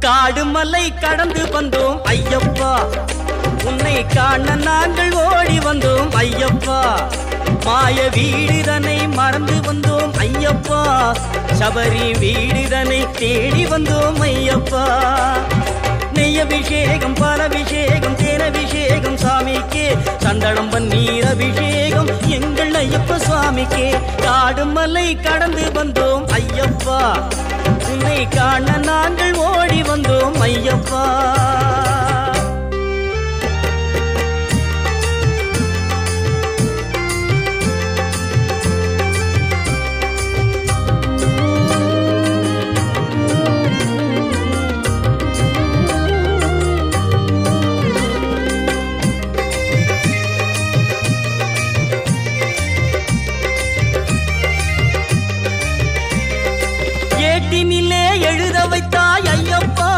காடு மலை கடந்து வந்தோம் ஐயப்பா, உன்னை காண நாங்கள் ஓடி வந்தோம் ஐயப்பா. மாய வீடுதனை மறந்து வந்தோம் ஐயப்பா, சபரி வீடுதனை தேடி வந்தோம் ஐயப்பா. நெய்யபிஷேகம் பாலபிஷேகம் தேனபிஷேகம் சாமிக்கே, சந்தனம் பன்னீர் அபிஷேகம் எங்கள் ஐயப்ப சுவாமிக்கே. காடு மலை கடந்து வந்தோம் ஐயப்பா, உன்னை காண நாங்கள் ஓடி